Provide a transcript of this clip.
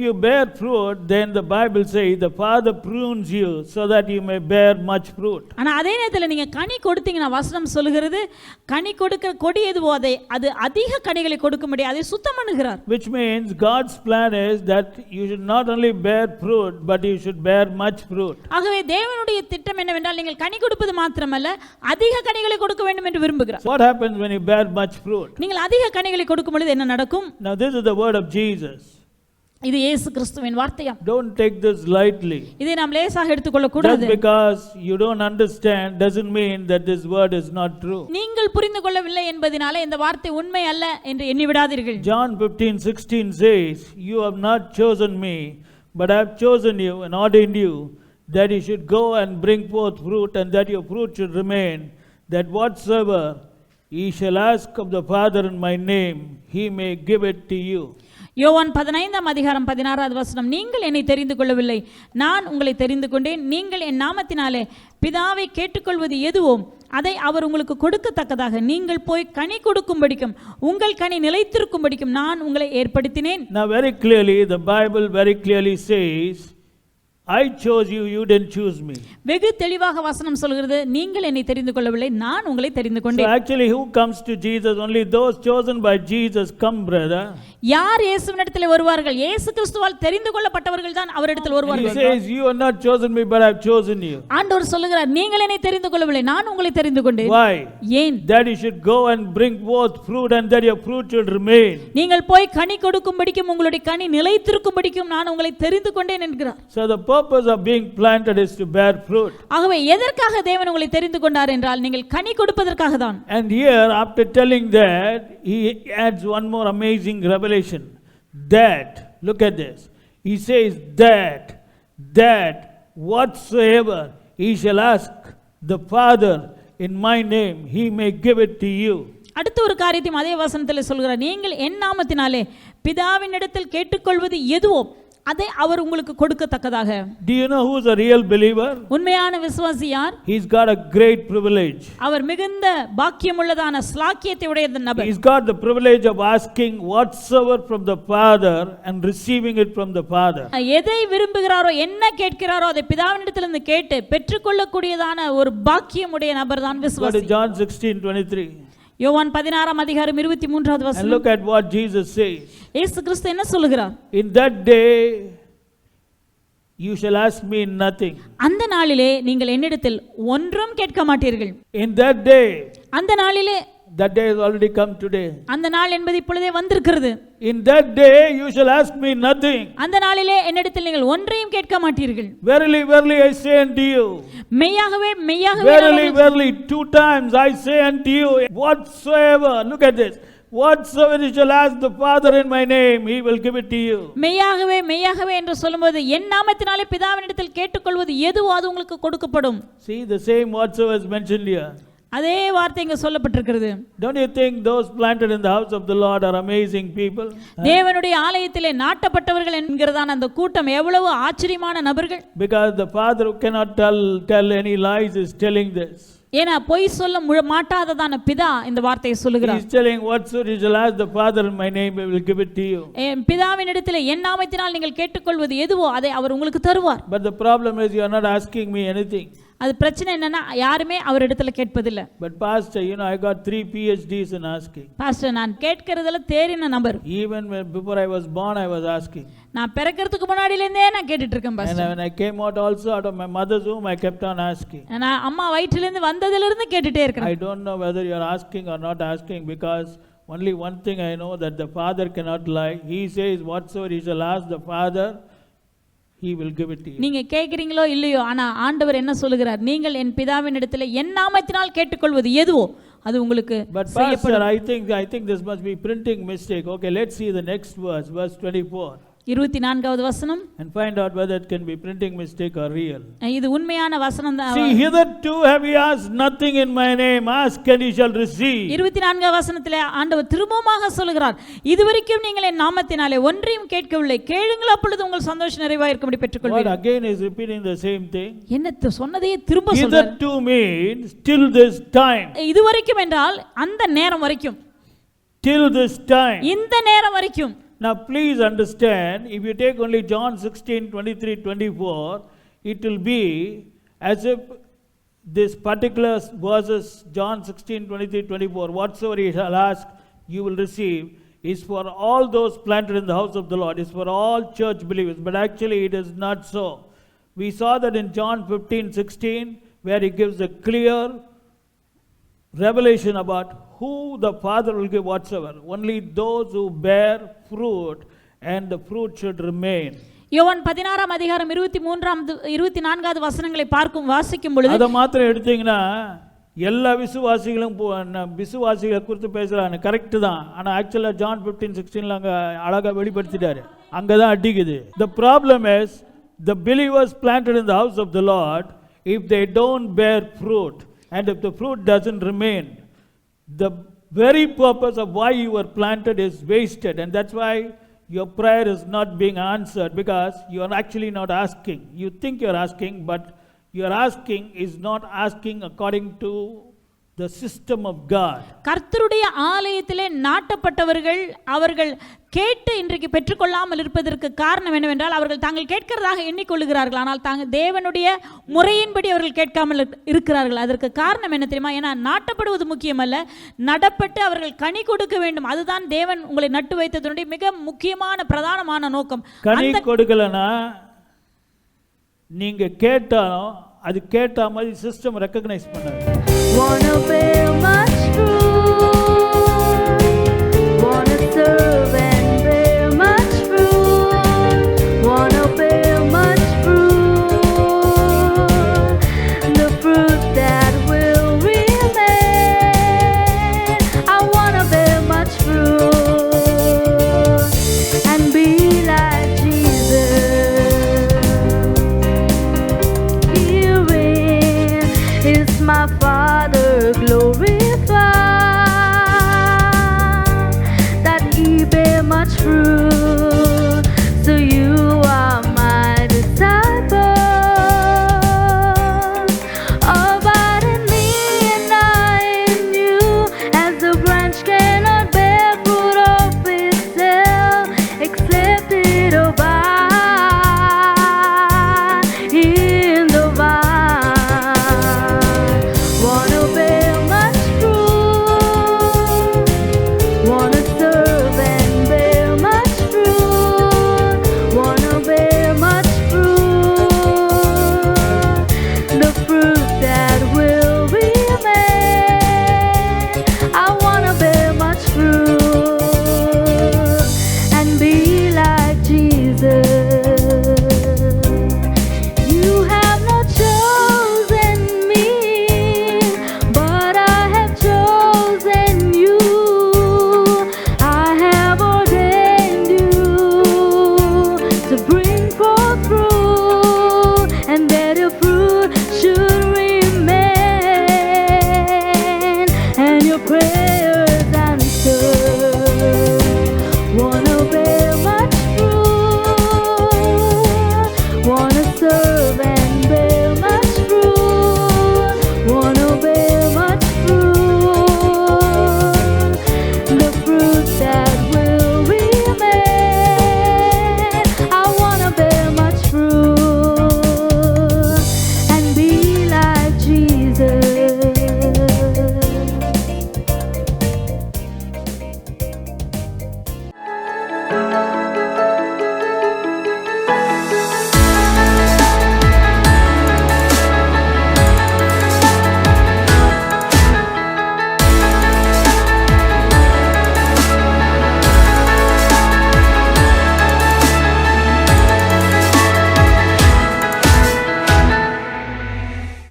you bear fruit, then the Bible says the Father prunes you so that you may bear much fruit. ஆனா அதே நேரத்துல நீங்க கனி கொடுத்தீங்கன்னா வசனம் சொல்லுகிறது கனி கொடுக்கிற கொடி எதுவோ அது அதிக கனிகளை கொடுக்கும்படி அதை சுத்தம் பண்ணுகிறார். Which means God's plan is that you should not only bear fruit but you should bear much fruit. ஆகவே தேவனுடைய திட்டம் என்னவென்றால் நீங்கள் கனி கொடுப்பது மாத்திரமல்ல அதிக கனிகளை கொடுக்க வேண்டும் என்று விரும்புகிறார். What happens when you bear much fruit? நீங்கள் அதிக கனிகளை கொடுக்கும் பொழுது என்ன நடக்கும்? Now this is the word of Jesus. இது இயேசு கிறிஸ்துவின் வார்த்தையா? Don't take this lightly. இதை நாம் லேசாக எடுத்துக்கொள்ள கூடாது. Just because you don't understand doesn't mean that this word is not true. நீங்கள் புரிந்து கொள்ளவில்லை என்பதனால இந்த வார்த்தை உண்மை அல்ல என்று எண்ணி விடாதீர்கள். John 15:16 says, "You have not chosen me, but I have chosen you and ordained you that you should go and bring forth fruit, and that your fruit should remain, that whatsoever ye shall ask of the Father in my name, he may give it to you." யோவான் 15:16 நீங்கள் என்னை தெரிந்து கொள்ளவில்லை, நான் உங்களை தெரிந்து கொண்டேன். நீங்கள் என் நாமத்தினாலே பிதாவை கேட்டுக்கொள்வது எதுவோ அதை அவர் உங்களுக்கு கொடுக்கத்தக்கதாக நீங்கள் போய் கனி கொடுக்கும்படிக்கும் உங்கள் கனி நிலைத்திருக்கும்படிக்கும் நான் உங்களை ஏற்படுத்தினேன். Now very clearly the Bible very clearly says, I chose you, you didn't choose me. வெகு தெளிவாக வசனம் சொல்கிறது நீங்கள் என்னை தெரிந்து கொள்ளவில்லை, நான் உங்களை தெரிந்து கொண்டேன். So actually who comes to Jesus? Only those chosen by Jesus come, brother. யார் இயேசுவினிடத்தில் வருவார்கள்? இயேசு கிறிஸ்துவால் தெரிந்து கொள்ளப்பட்டவர்கள் தான் அவரிடத்தில் வருவார்கள். He says you have not chosen me but I have chosen you. ஆண்டவர் சொல்லுகிறார் நீங்கள் என்னை தெரிந்து கொள்ளவில்லை, நான் உங்களை தெரிந்து கொண்டேன். Why? ஏன்? That you should go and bring forth fruit and that your fruit should remain. நீங்கள் போய் கனி கொடுக்கும்படிக்கும் உங்களுடைய கனி நிலைத்திருக்கும்படிக்கும் நான் உங்களை தெரிந்து கொண்டேன் என்கிறார். So the purpose of being planted is to bear fruit. ஆகவே எதற்காக தேவன் உங்களை தெரிந்து கொண்டார் என்றால் நீங்கள் கனி கொடுப்பதற்காக தான். And here after telling that he adds one more amazing revelation. That, look at this. He says that whatsoever he shall ask the Father in my name, he may give it to you. அடுத்த ஒரு காரியத்தையும் அதே வசனத்தில் சொல்கிறார். நீங்கள் என் நாமத்தினாலே பிதாவினிடத்தில் கேட்டுக்கொள்வது எதுவோ அதை அவர் உங்களுக்கு கொடுக்கத்தக்கதாக. Do you know who is a real believer? உண்மையான விசுவாசி யார்? He's got a great privilege. அவர் மிகுந்த பாக்கியமுள்ளதான ஸ்லாக்கியத்தை உடைய நபர். He's got the privilege of asking whatsoever from the Father and receiving it from the Father. எதை விரும்புகிறாரோ என்ன கேட்கிறாரோ அதை பிதாவினிடத்திலிருந்து கேட்டு பெற்றுக்கொள்ளக்கூடியதான ஒரு பாக்கியமுடைய நபர் தான் விசுவாசி. John 16:23. யோவான் 16:23 வசனம். And look at what Jesus says. இயேசு கிறிஸ்து என்ன சொல்கிறார்? In that day you shall ask me nothing. அந்த நாளிலே நீங்கள் என்னிடத்தில் ஒன்றும் கேட்க மாட்டீர்கள். In that day. அந்த நாளிலே. That day has already come today. அந்த நாள் என்பது இப்பொழுதே வந்திருக்கிறது. In that day you shall ask me nothing. அந்த நாளிலே என்னிடத்தில் நீங்கள் ஒன்றையும் கேட்க மாட்டீர்கள். Verily verily I say unto you. மெய்யாகவே மெய்யாகவே Verily verily 2 times I say unto you, whatsoever, look at this, whatsoever you shall ask the Father in my name, he will give it to you. மெய்யாகவே மெய்யாகவே என்று சொல்லும்போது என் நாமத்தினாலே பிதாவினிடத்தில் கேட்டுக்கொள்வது எதுவோ அது உங்களுக்கு கொடுக்கப்படும். See the same whatsoever is mentioned here. அதே வார்த்தை இங்க சொல்லப்பட்டிருக்கிறது. Don't you think those planted in the house of the Lord are amazing people? தேவனுடைய ஆலயத்திலே நாட்டப்பட்டவர்கள் என்கிறதான அந்த கூட்டம் எவ்வளவு ஆச்சரியமான நபர்கள். Because the Father who cannot tell any lies is telling this. ஏனா பொய் சொல்ல மாட்டாததான பிதா இந்த வார்த்தையை சொல்லுகிறார். He is telling whatsoever you shall ask the Father in my name, I will give it to you. பிதாவினிடத்திலே என் நாமத்தினால் நீங்கள் கேட்டுக்கொள்வது எதுவோ அதை அவர் உங்களுக்கு தருவார். But the problem is you are not asking me anything. அது பிரச்சனை என்னன்னா யாருமே அவரிடத்துல கேட்பதில்லை. But pastor, you know, I got 3 PhDs in asking. Pastor, நான் கேட்கிறதுல தேறின நபர். Even before I was born I was asking. நான் பிறக்கிறதுக்கு முன்னாடில இருந்தே நான் கேட்டிட்டு இருக்கேன் pastor. And when I came out also out of my mother's womb I kept on asking. நான் அம்மா வயிற்றில இருந்து வந்ததில இருந்து கேட்டிட்டே இருக்கேன். I don't know whether you are asking or not asking, because only one thing I know, that the Father cannot lie. He says whatsoever you shall ask the Father, he will give it to you. நீங்க கேக்குறீங்களோ இல்லையோ, ஆனா ஆண்டவர் என்ன சொல்லுகிறார்? நீங்கள் என் பிதாவினிடத்தில் என் நாமத்தினால் கேட்டுக்கொள்வது எதுவோ அது உங்களுக்கு செய்யப்படும். But pastor, I think this must be printing mistake. Okay, let's see the next verse 24. 24வது வசனம். And find out whether it can be printing mistake or real. இது உண்மையான வசனம் தான். See, hitherto have ye asked nothing in my name, ask and ye shall receive. 24வது வசனத்திலே ஆண்டவர் திரும்பமாக சொல்கிறார், இதுவரைக்கும் நீங்கள் என் நாமத்தினாலே ஒன்றையும் கேட்கவில்லை, கேளுங்கள் அப்பொழுது உங்கள் சந்தோஷம் நிறைவாக இருக்கும்படி பெற்றுக்கொள்வீர்கள். What again is repeating the same thing? என்ன சொன்னதே திரும்ப சொல்றார். Hitherto means till this time. இதுவரைக்கும் என்றால் அந்த நேரம் வரைக்கும். Till this time. இந்த நேரம் வரைக்கும். Now please understand, if you take only John 16, 23, 24, it will be as if this particular verses, John 16, 23, 24, whatsoever ye shall ask, you will receive, is for all those planted in the house of the Lord, is for all church believers. But actually it is not so. We saw that in John 15, 16, where he gives a clear revelation about who the Father will give whatsoever. Only those who bear fruit, and the fruit should remain. யோவான் 16ஆம் அதிகாரம் 24வது வசனங்களை வாசிக்கும் பொழுது அதை மாத்திரம் எடுத்தீங்கன்னா எல்லா விசுவாசிகளை குறித்து பேசுறாங்க, கரெக்ட் தான். ஆனா ஆக்சுவலா ஜான் 15:16 அங்க அழகா வெளிப்படுத்திட்டாரு, அங்கதான் அடிக்குது. The problem is the believers planted in the house of the Lord, if they don't bear fruit, and if the fruit doesn't remain, the very purpose of why you were planted is wasted. And that's why your prayer is not being answered, because you are actually not asking. You think you are asking, but your asking is not asking according to the system of God. கர்த்தருடைய ஆலயத்திலே நாட்டப்பட்டவர்கள் அவர்கள் கேட்டு இன்றைக்கு பெற்றுக்கொள்ளாமல் இருப்பதற்கு காரணம் என்னவென்றால், அவர்கள் தாங்கள் கேட்கிறதாக எண்ணிக்கொள்கிறார்கள், ஆனால் தாங்கள் தேவனுடைய முறையின்படி அவர்கள் கேட்காமல் இருக்கிறார்கள். அதற்கு காரணம் என்ன தெரியுமா? ஏன்னா நாட்டப்படுவது முக்கியமல்ல, நடப்பட்டு அவர்கள் கனி கொடுக்க வேண்டும். அதுதான் தேவன் உங்களை நட்டு வைத்ததனுடைய மிக முக்கியமான பிரதானமான நோக்கம். கனி கொடுக்கலனா நீங்க கேட்டாலும் அது கேட்ட மாதிரி சிஸ்டம் ரெகக்னைஸ் பண்ணாது. Wanna bear much fruit, wanna serve and bear much fruit, wanna bear much fruit, the fruit that will remain. I wanna bear much fruit and be like Jesus. Herein is my Father glorified, that He bear much fruit.